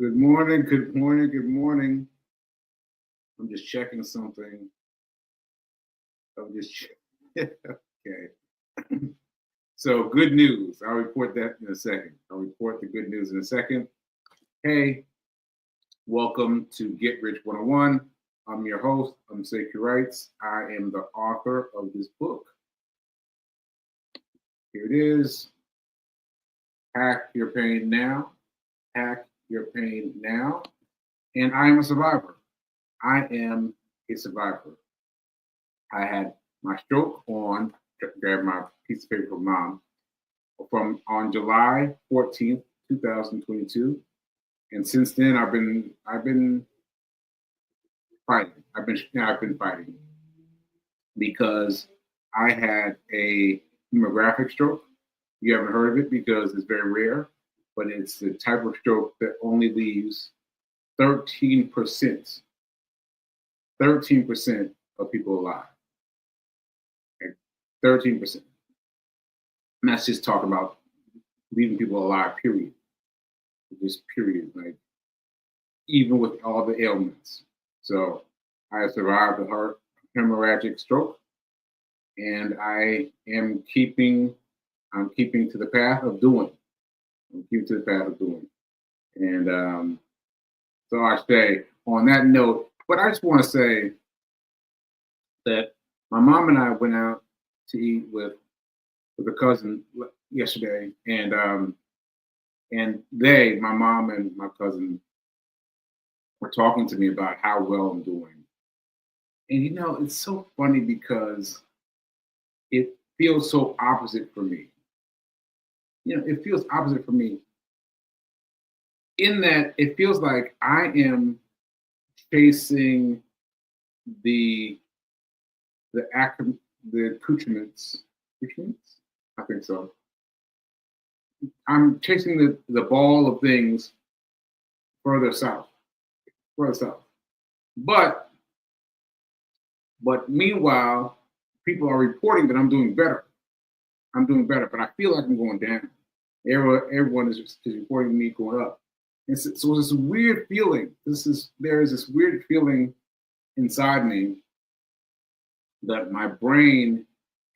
Good morning, good morning, good morning. I'm just checking something. I'm just okay. So good news. I'll report that in a second. I'll report the good news in a second. Hey, welcome to Get Rich 101. I'm your host. I'm Sekou Writes. I am the author of this book. Here it is. Hack Your Pain Now. Hack Your Pain Now. And I am a survivor. I am a survivor. I had my stroke on, grab my piece of paper from mom, from on July 14th, 2022. And since then I've been fighting. I've been fighting because I had a hemorrhagic stroke. You haven't heard of it because it's very rare, but it's the type of stroke that only leaves 13% of people alive. 13%. And that's just talking about leaving people alive, period. Just period. Like, even with all the ailments. So I survived a hemorrhagic stroke, and I'm keeping to the path of doing. And so I say on that note, but I just want to say that my mom and I went out to eat with a cousin yesterday, and my mom and my cousin, were talking to me about how well I'm doing. And it's so funny because it feels so opposite for me. It feels opposite for me in that it feels like I am chasing the accoutrements. I think so. I'm chasing the ball of things further south. But meanwhile, people are reporting that I'm doing better. But I feel like I'm going down. Everyone is reporting me going up. And so it's this weird feeling. There is this weird feeling inside me that my brain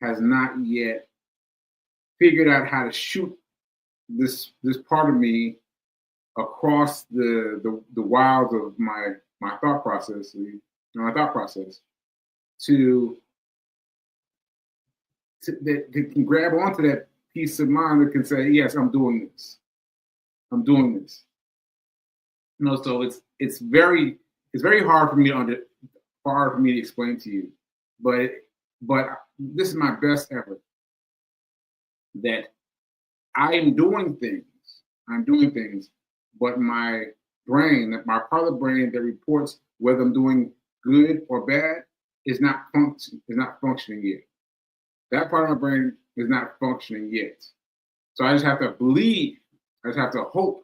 has not yet figured out how to shoot this part of me across the wilds of my thought process, that can grab onto that piece of mind that can say, yes, I'm doing this. So it's very hard for me to explain to you, but this is my best effort. That I am doing things, but my brain, my part of the brain that reports whether I'm doing good or bad, is not functioning yet. That part of my brain is not functioning yet. So I just have to believe. I just have to hope.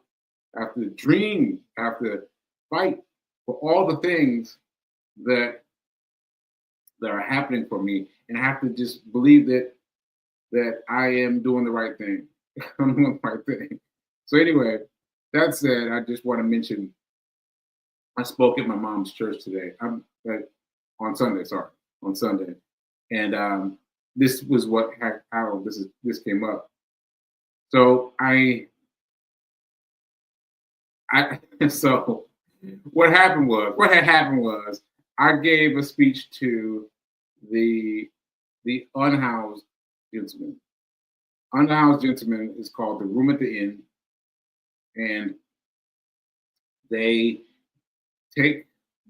I have to dream. I have to fight for all the things that are happening for me, and I have to just believe that I am doing the right thing. I'm doing the right thing. So anyway, that said, I just want to mention I spoke at my mom's church today. On Sunday, and this was how this came up. So so what had happened was I gave a speech to the unhoused gentleman. Unhoused gentleman is called the Room at the Inn, and they take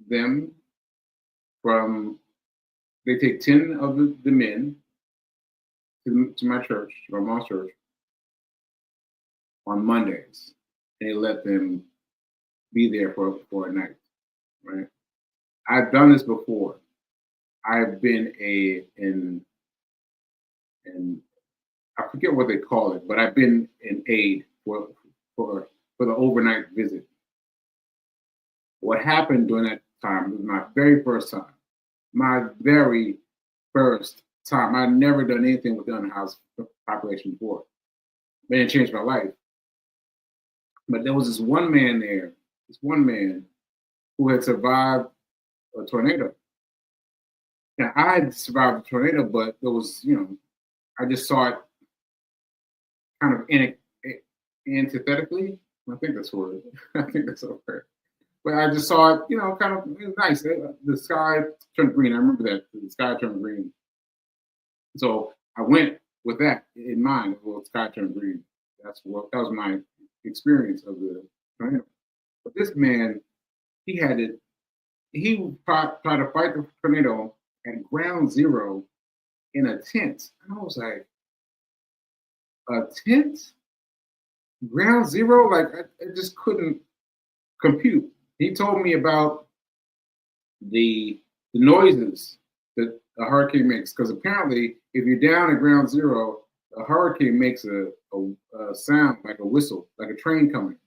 10 of the men to my church, to my mom's church, on Mondays, and they let them be there for a night, right? I've done this before. I've been and I forget what they call it, but I've been an aide for the overnight visit. What happened during that time was my very first time. I'd never done anything with the unhoused population before. It changed my life. But there was this one man there this one man who had survived a tornado. Now, I had survived a tornado, but there was, I just saw it kind of antithetically. I think that's the word. I think that's the word. But I just saw it, kind of nice. The sky turned green. I remember that. The sky turned green. So I went with that in mind. Well, the sky turned green. That was my experience of the tornado. But this man, he tried to fight the tornado at ground zero in a tent. And I was like, a tent? Ground zero? Like, I just couldn't compute. He told me about the noises that a hurricane makes, because apparently if you're down at ground zero, a hurricane makes a sound like a whistle, like a train coming.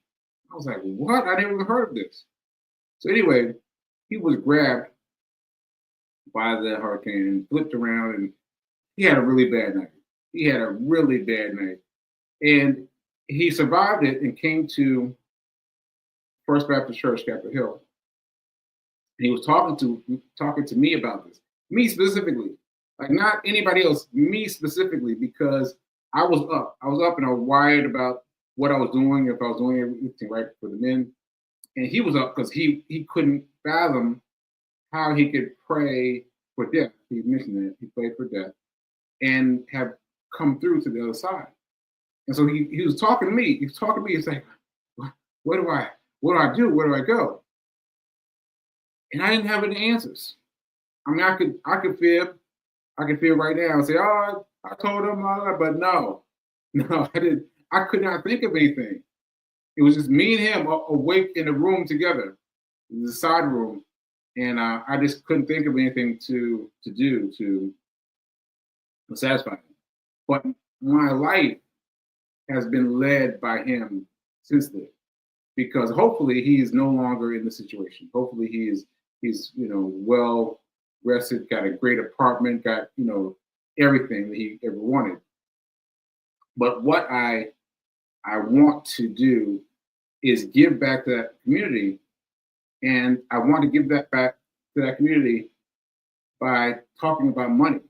I was like, what? I never even heard of this. So anyway, he was grabbed by the hurricane and flipped around, and he had a really bad night. He had a really bad night. And he survived it and came to First Baptist Church, Capitol Hill. And he was talking to me about this. Me specifically. Like, not anybody else, me specifically, because I was up. I was up and I was wired about what I was doing, if I was doing everything right for the men. And he was up because he couldn't fathom how he could pray for death. He mentioned that. He prayed for death and have come through to the other side. And so he was talking to me. He was talking to me. He's like, what do I do? Where do I go? And I didn't have any answers. I mean, I could fib right now and say, oh, I told him, but no, I didn't. I could not think of anything. It was just me and him awake in the room together, in the side room, and I just couldn't think of anything to do to satisfy him. But my life has been led by him since then, because hopefully he is no longer in the situation. Hopefully he's well rested, got a great apartment, got everything that he ever wanted. But what I want to do is give back to that community, and I want to give that back to that community by talking about money.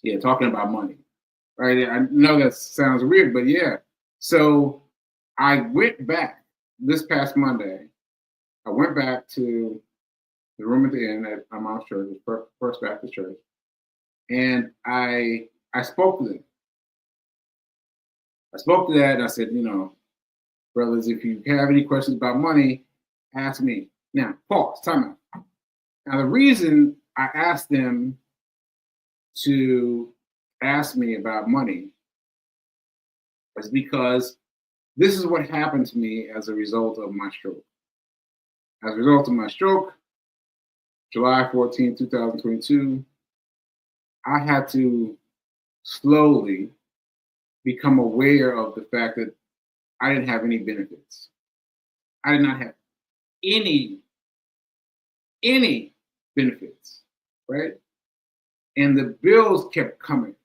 Yeah, talking about money. Right? I know that sounds weird, but yeah. So I went back this past Monday. I went back to the room at the inn at my mom's church, First Baptist Church, and I spoke to them. I spoke to that, and I said, brothers, if you have any questions about money, ask me. Now, pause, time out. Now, the reason I asked them to ask me about money is because this is what happened to me as a result of my stroke. As a result of my stroke, July 14, 2022, I had to slowly become aware of the fact that I didn't have any benefits. I did not have any benefits, right? And the bills kept coming.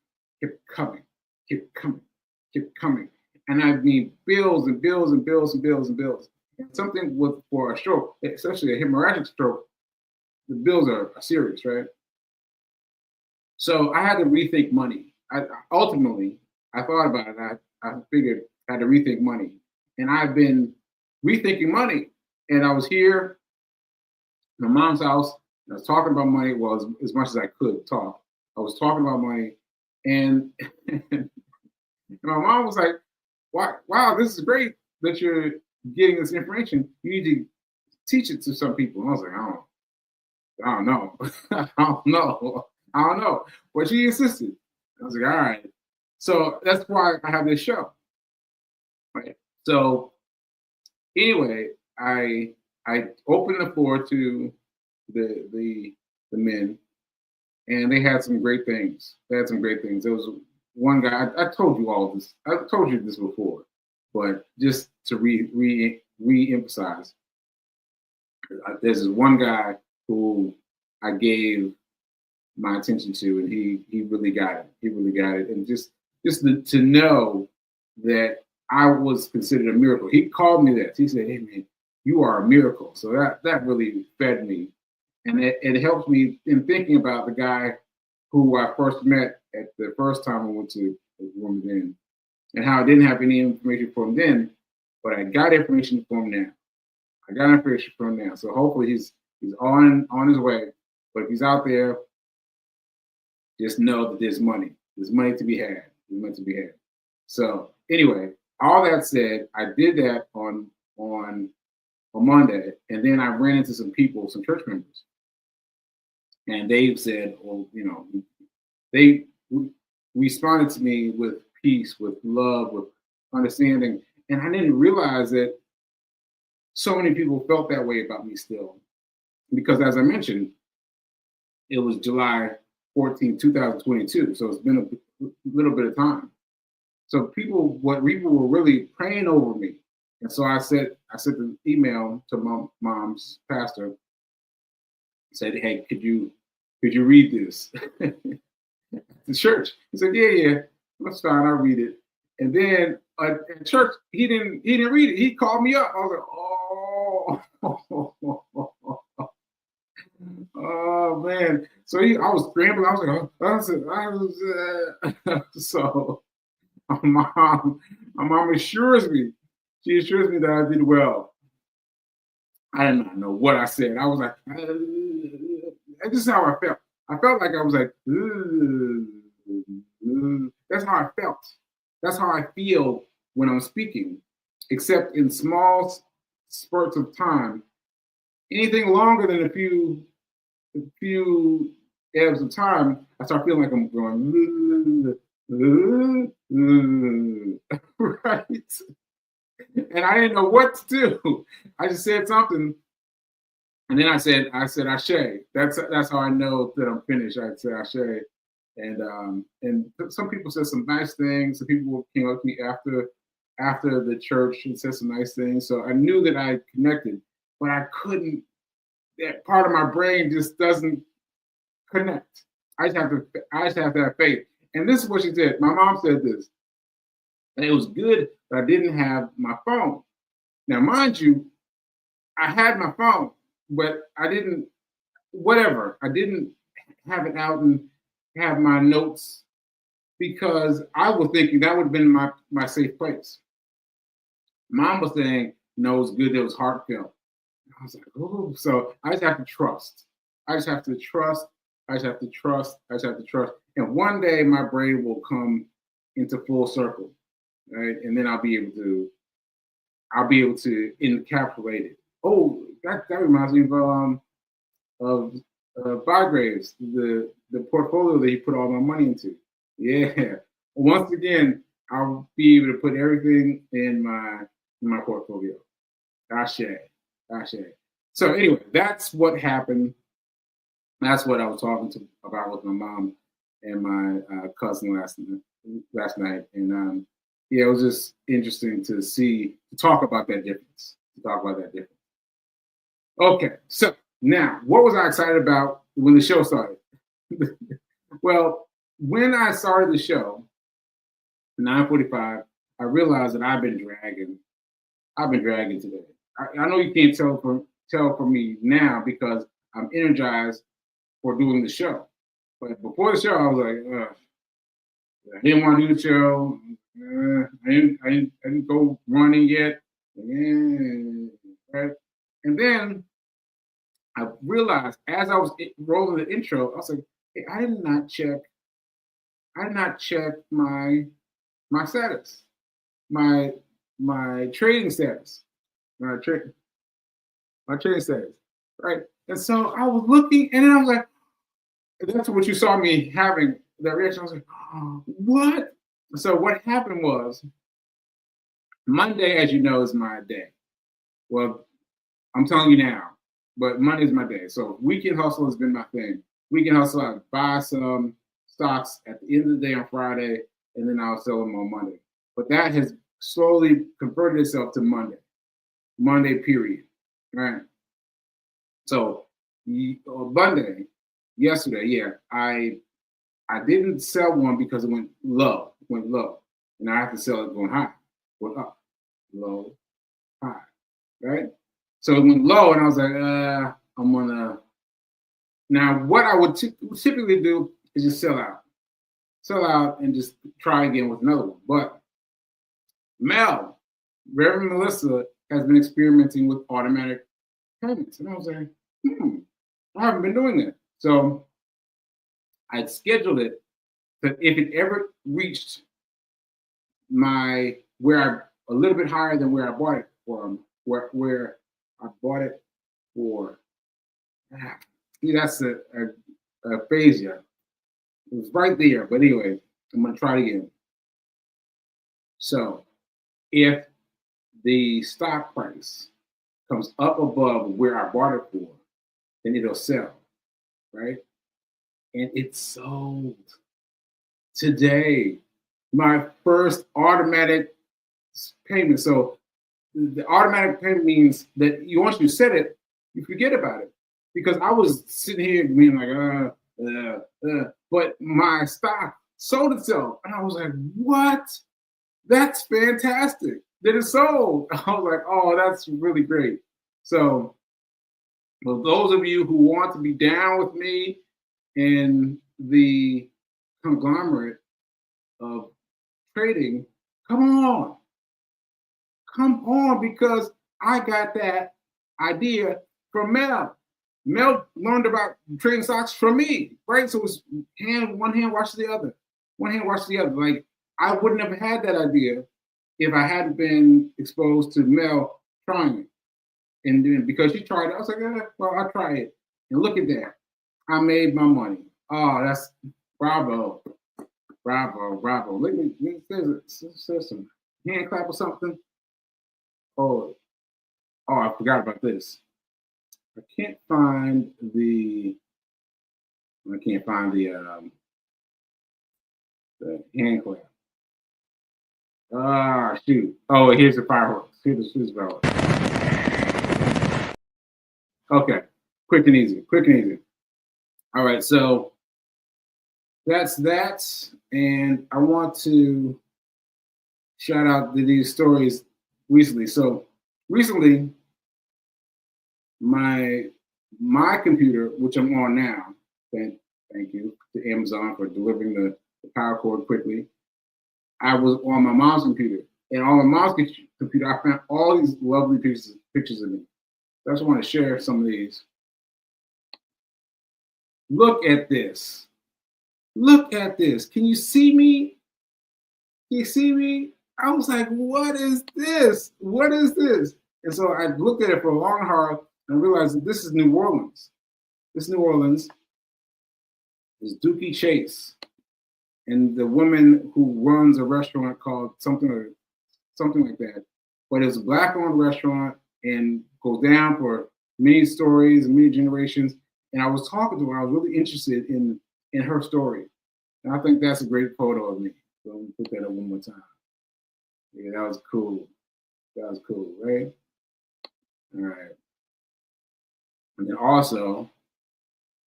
And I mean, bills and bills and bills and bills and bills. Something for a stroke, especially a hemorrhagic stroke, the bills are serious, right? So I had to rethink money. Ultimately, I thought about it. I figured I had to rethink money. And I've been rethinking money. And I was here in my mom's house, and I was talking about money, well, as much as I could talk. I was talking about money, and my mom was like, wow, this is great that you're getting this information. You need to teach it to some people. And I was like, I don't know. I don't know. But she insisted. I was like, all right. So that's why I have this show. Right. So anyway, I opened the floor to the men, and they had some great things. There was one guy, I told you all this. I told you this before, but just to re-emphasize, there's this one guy who I gave my attention to, and he really got it. And just to know that I was considered a miracle. He called me that. He said, "Hey man, you are a miracle." So that really fed me, and it helped me in thinking about the guy who I first met at the first time I went to the room then, and how I didn't have any information for him then, but I got information for him now. I got information from him now. So hopefully he's on his way. But if he's out there, just know that there's money. There's money to be had. There's money to be had. So anyway, all that said, I did that on Monday, and then I ran into some people, some church members, and they said, well, you know, they responded to me with peace, with love, with understanding, and I didn't realize that so many people felt that way about me still, because as I mentioned, it was July 14, 2022, so it's been a little bit of time. So people were really praying over me, and so I sent an email to my mom's pastor. Said, "Hey, could you read this?" The church. He said, "Yeah, that's fine. I'll read it." And then at church, he didn't read it. He called me up. I was like, "Oh, oh man!" So I was scrambling. I was like, so my mom assures me. She assures me that I did well. I did not know what I said. I was like, this is how I felt. I felt like I was like, that's how I felt. That's how I feel when I'm speaking, except in small spurts of time. Anything longer than a few ebbs of time, I start feeling like I'm going, right? And I didn't know what to do. I just said something, and then I said Ashe. That's how I know that I'm finished. I said Ashe, and some people said some nice things. Some people came up to me after the church and said some nice things. So I knew that I connected, but I couldn't. That part of my brain just doesn't connect. I just have to have faith. And this is what she said. My mom said this. And it was good that I didn't have my phone. Now, mind you, I had my phone, but I didn't have it out and have my notes because I was thinking that would have been my safe place. Mom was saying, no, it was good, it was heartfelt. I was like, oh, so I just have to trust. I just have to trust. And one day my brain will come into full circle. Right, and then I'll be able to encapsulate it. Oh, that reminds me of Bygraves, the portfolio that he put all my money into. Yeah, once again, I'll be able to put everything in my portfolio. Ashe. So anyway, that's what happened. That's what I was talking about with my mom and my cousin last night, and yeah, it was just interesting to talk about that difference. Okay, so now, what was I excited about when the show started? Well, when I started the show, 9:45, I realized that I've been dragging today. I know you can't tell from me now because I'm energized for doing the show. But before the show, I was like, I didn't want to do the show. I didn't go running yet. Right? And then I realized as I was rolling the intro, I was like, hey, I did not check my status, my trading status, my trading status, right? And so I was looking, and then I was like, that's what you saw me having that reaction. I was like, oh, what? So what happened was Monday, as you know, is my day. Well, I'm telling you now, but Monday is my day. So weekend hustle has been my thing. Weekend hustle, I buy some stocks at the end of the day on Friday, and then I'll sell them on Monday. But that has slowly converted itself to Monday period, right? So Monday, yesterday, yeah, I didn't sell one because it went low, and I have to sell it going high. went up, low, high, right? So it went low, and I was like, I'm gonna. Now, what I would typically do is just sell out, and just try again with another one. But Mel, Reverend Melissa, has been experimenting with automatic payments, and I was like, I haven't been doing that. So I scheduled it that if it ever reached my a little bit higher than where I bought it from, where I bought it for. See, that's a aphasia. It was right there, but anyway, I'm gonna try it again. So if the stock price comes up above where I bought it for, then it'll sell, right? And it sold today. My first automatic payment. So the automatic payment means that once you set it, you forget about it. Because I was sitting here being like, but my stock sold itself. And I was like, what? That's fantastic. That it sold. I was like, oh, that's really great. So for those of you who want to be down with me in the conglomerate of trading, come on. Come on, because I got that idea from Mel. Mel learned about trading stocks from me, right? So it's one hand washes the other. One hand washes the other. Like, I wouldn't have had that idea if I hadn't been exposed to Mel trying it. And then because she tried it, I was like, well, I'll try it. And look at that. I made my money. Oh, that's bravo. Bravo, bravo. Let me say some hand clap or something. Oh, I forgot about this. I can't find the hand clap. Shoot. Oh, here's the fireworks. Here's the fireworks. Okay, quick and easy. All right, so that's that, and I want to shout out these stories recently. So recently, my computer, which I'm on now, thank you to Amazon for delivering the power cord quickly. I was on my mom's computer, and on my mom's computer, I found all these lovely pictures of me. So I just want to share some of these. Look at this. Look at this. Can you see me? Can you see me? I was like, what is this? What is this? And so I looked at it for a long hard and realized that this is New Orleans. This New Orleans is Dookie Chase, and the woman who runs a restaurant called something like that. But it's a Black-owned restaurant and goes down for many stories, many generations. And I was talking to her. I was really interested in her story, and I think that's a great photo of me. So let me put that up one more time. Yeah, that was cool. That was cool, right? All right. And then also,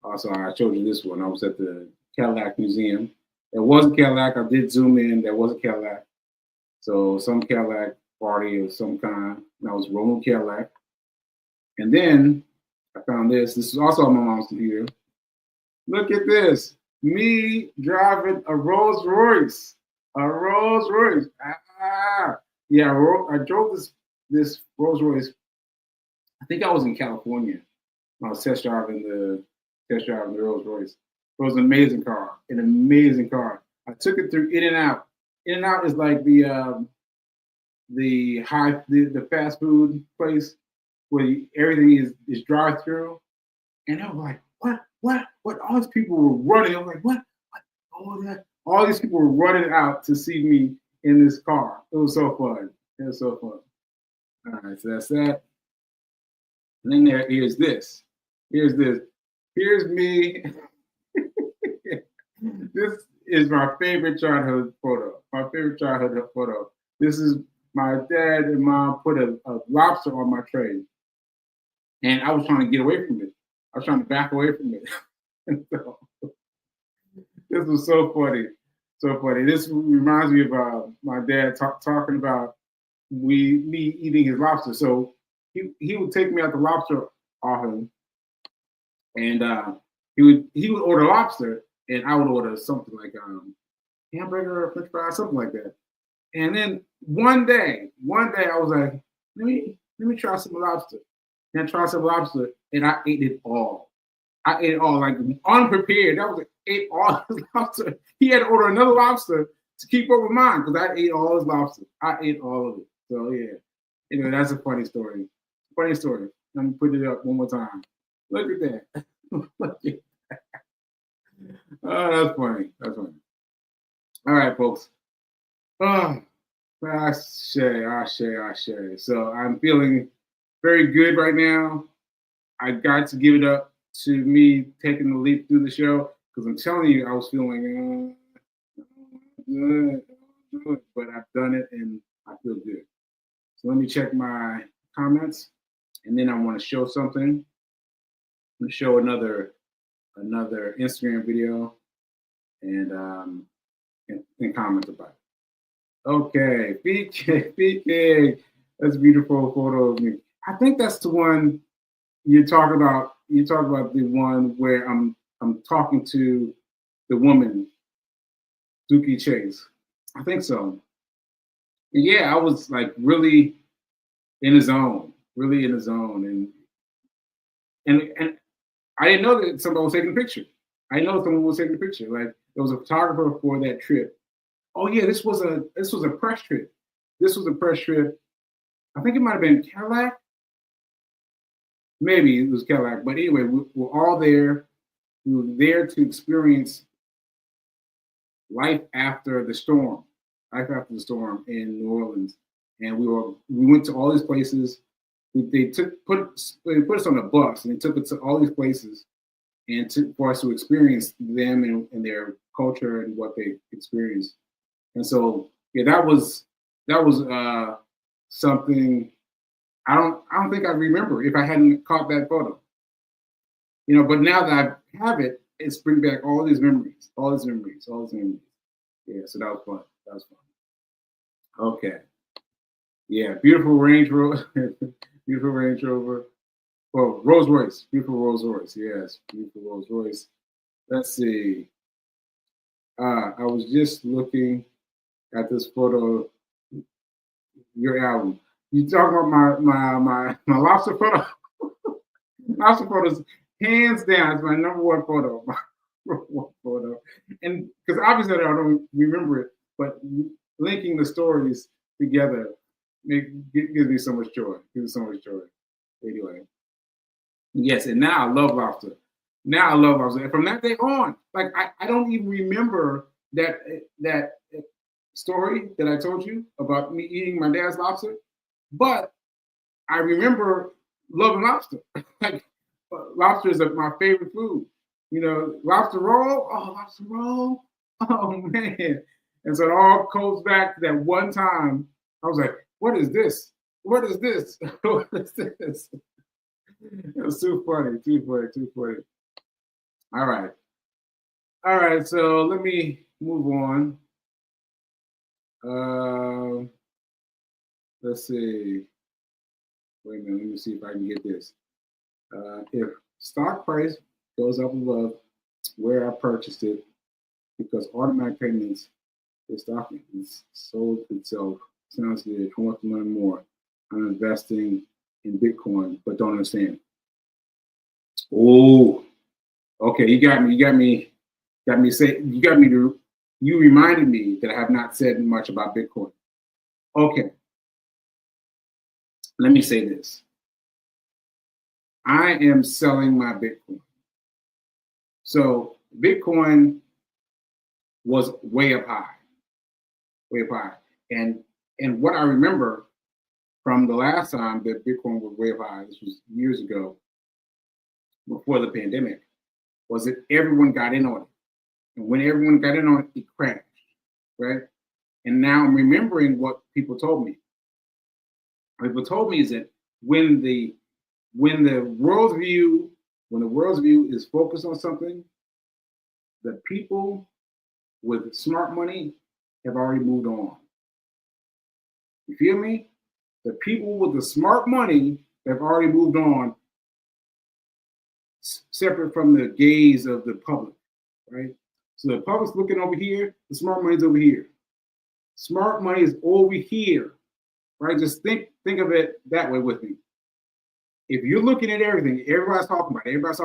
I showed you this one. I was at the Cadillac Museum. There was a Cadillac. I did zoom in. There was a Cadillac. So some Cadillac party of some kind. And I was rolling Cadillac. And then I found this. This is also on my mom's computer. Look at this. Me driving a Rolls Royce. A Rolls Royce. Yeah, I drove this Rolls Royce. I think I was in California. I was test driving the Rolls Royce. It was an amazing car. I took it through In-N-Out. In-N-Out is like the fast food place where everything is drive through. And I was like, what? All these people were running. I was like, what? All these people were running out to see me in this car. It was so fun. All right, so that's that. And then here's this. Here's me. This is my favorite childhood photo. This is my dad and mom put a lobster on my tray. And I was trying to get away from it. I was trying to back away from it. And so, this was so funny. This reminds me of my dad talking about me eating his lobster. So he would take me out the lobster often, and he would order lobster, and I would order something like hamburger or French fries, something like that. And then one day I was like, let me try some lobster. And I tried some lobster, and I ate it all. I ate it all like unprepared. That was like, ate all his lobster. He had to order another lobster to keep up with mine because I ate all his lobster. I ate all of it. So yeah, anyway, that's a funny story. Funny story. Let me put it up one more time. Look at that. Look at that. Oh, that's funny. That's funny. All right, folks. Oh, I share. So I'm feeling very good right now. I got to give it up to me taking the leap through the show because I'm telling you, I was feeling good, but I've done it and I feel good. So let me check my comments, and then I want to show something. I'm going to show another Instagram video and comment about it. Okay, BK, that's a beautiful photo of me. I think that's the one you talk about. You talk about the one where I'm talking to the woman, Dookie Chase. I think so. Yeah, I was like really in the zone, and I didn't know that somebody was taking a picture. I know someone was taking a picture. Like there was a photographer for that trip. Oh yeah, this was a press trip. This was a press trip. I think it might have been Cadillac. Maybe it was Cadillac. But anyway, we're all there. We were there to experience life after the storm. Life after the storm in New Orleans. And we went to all these places. They put us on a bus and they took us to all these places and for us to experience them and their culture and what they experienced. And so yeah, that was something I don't think I remember if I hadn't caught that photo. You know, but now that I have it, it's bring back all these memories. Yeah, so that was fun. Okay. Yeah, beautiful Range Rover. Beautiful Range Rover. Oh, Rolls Royce. Beautiful Rolls Royce. Yes, beautiful Rolls Royce. Let's see. I was just looking at this photo. Your album. You talk about my lobster photo. Lobster photos, hands down, is my number one photo. My number one photo, and because obviously I don't remember it, but linking the stories together gives me so much joy. Anyway, yes, and now I love lobster. And from that day on, like I don't even remember that story that I told you about me eating my dad's lobster, but I remember loving lobster. Like lobster is my favorite food. You know, lobster roll. Oh, lobster roll. Oh man. And so it all goes back to that one time. I was like, "What is this? What is this? What is this?" It was too funny. All right. So let me move on. Let's see. Wait a minute. Let me see if I can get this. If stock price goes up above where I purchased it, because automatic payments, the stock is sold itself. Sounds good. I want to learn more. I'm investing in Bitcoin, but don't understand. Oh, okay. You reminded me that I have not said much about Bitcoin. Okay. Let me say this. I am selling my Bitcoin. So Bitcoin was way up high. And what I remember from the last time that Bitcoin was way up high, this was years ago, before the pandemic, was that everyone got in on it. And when everyone got in on it, it crashed, right? And now I'm remembering what people told me. People told me is that when the world's view is focused on something, the people with smart money have already moved on. You feel me? The people with the smart money have already moved on, separate from the gaze of the public, right? So the public's looking over here, the smart money's over here. Smart money is over here, right? Just think of it that way with me. If you're looking at everything, everybody's talking about it, everybody's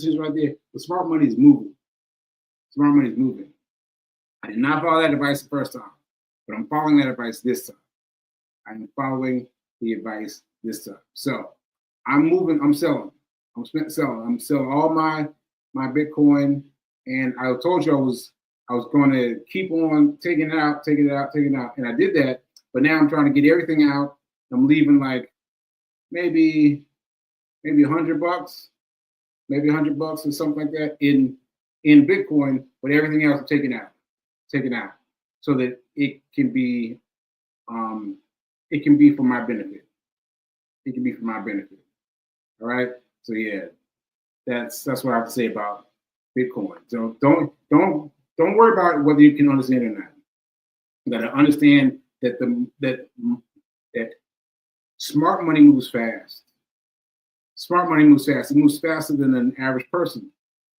just right there, the smart money is moving. Smart money is moving. I did not follow that advice the first time, but I'm following that advice this time. I'm following the advice this time. So I'm moving, I'm selling. I'm selling all my Bitcoin. And I told you I was going to keep on taking it out. And I did that, but now I'm trying to get everything out. I'm leaving like maybe $100, maybe $100 or something like that in Bitcoin, but everything else I'm taking out, so that it can be for my benefit. It can be for my benefit. All right. So yeah, that's what I have to say about Bitcoin. So don't worry about whether you can understand it or not. You got to understand that that smart money moves fast. Smart money moves fast. It moves faster than an average person.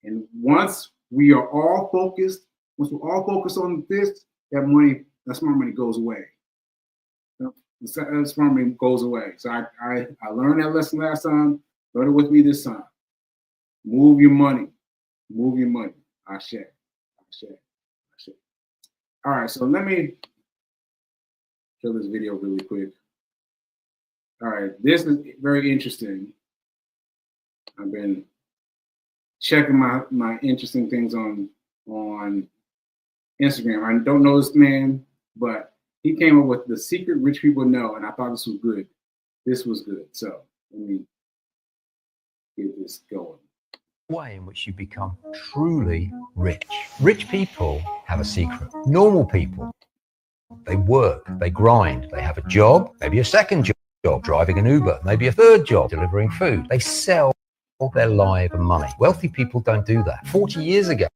And once we're all focused on this, that smart money goes away. Smart money goes away. So I learned that lesson last time. Learn it with me this time. Move your money. Move your money. Ashe. All right, so let me show this video really quick. All right, this is very interesting. I've been checking my interesting things on Instagram. I don't know this man, but he came up with the secret rich people know, and I thought this was good. This was good. So let me get this going. Way in which you become truly rich. Rich people have a secret. Normal people, they work, they grind, they have a job, maybe a second job, driving an Uber, maybe a third job, delivering food. They sell their life and money. Wealthy people don't do that. 40 years ago,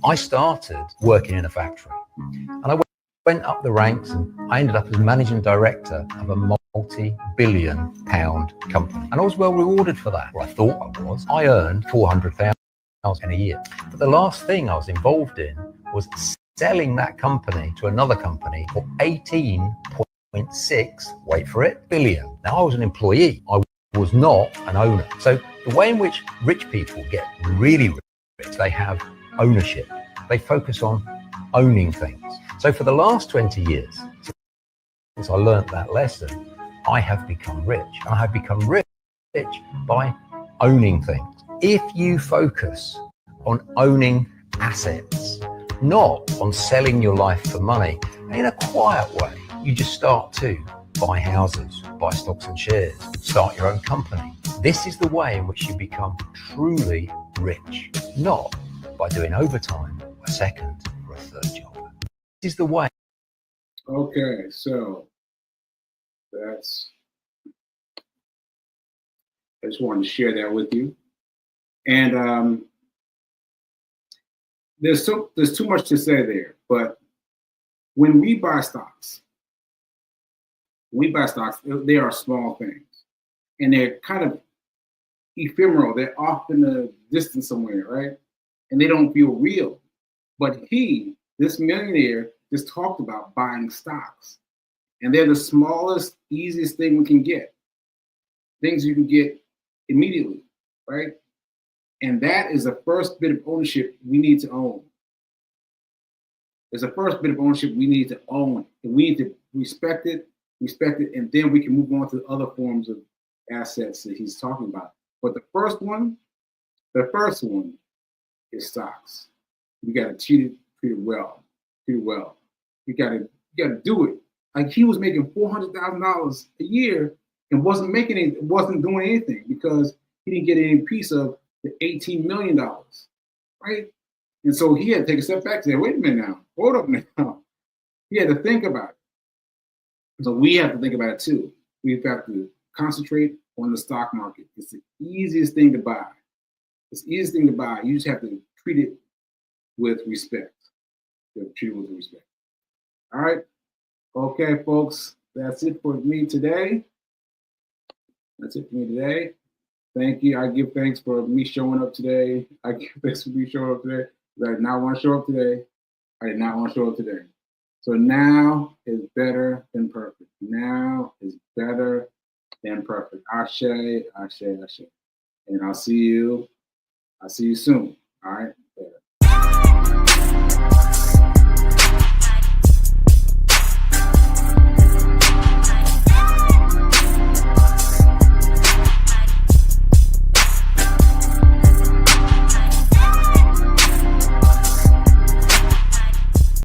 I started working in a factory, and I went up the ranks, and I ended up as managing director of a multi-billion pound company. And I was well rewarded for that. Well, I thought I was. I earned $400,000 a year. But the last thing I was involved in was selling that company to another company for 18.6, wait for it, billion. Now, I was an employee. I was not an owner. So the way in which rich people get really rich, they have ownership. They focus on owning things. So for the last 20 years, since I learned that lesson, I have become rich. And I have become rich by owning things. If you focus on owning assets, not on selling your life for money, in a quiet way, you just start to buy houses, buy stocks and shares, start your own company. This is the way in which you become truly rich, not by doing overtime, a second or a third job. This is the way. Okay, so I just wanted to share that with you. And there's too much to say there, but when we buy stocks, they are small things, and they're kind of ephemeral. They're off in the distance somewhere, right? And they don't feel real. But this millionaire, just talked about buying stocks, and they're the smallest, easiest thing we can get. Things you can get immediately, right? And that is the first bit of ownership we need to own. It's the first bit of ownership we need to own, and we need to respect it, and then we can move on to other forms of assets that he's talking about. But the first one is stocks. You got to treat it well. You got to do it. Like, he was making $400,000 a year and wasn't doing anything because he didn't get any piece of the $18 million, right? And so he had to take a step back and say, wait a minute now, hold up now. He had to think about it. So we have to think about it too. We've got to concentrate on the stock market. It's the easiest thing to buy. It's the easiest thing to buy. You just have to treat it with respect. You have to treat it with respect. All right. Okay, folks. that's it for me today. That's it for me today. Thank you. I give thanks for me showing up today. I give thanks for me showing up today. I did not want to show up today. I did not want to show up today. So now is better than perfect. Now is better than perfect. Ashe, ashe, ashe. And I'll see you soon. All right.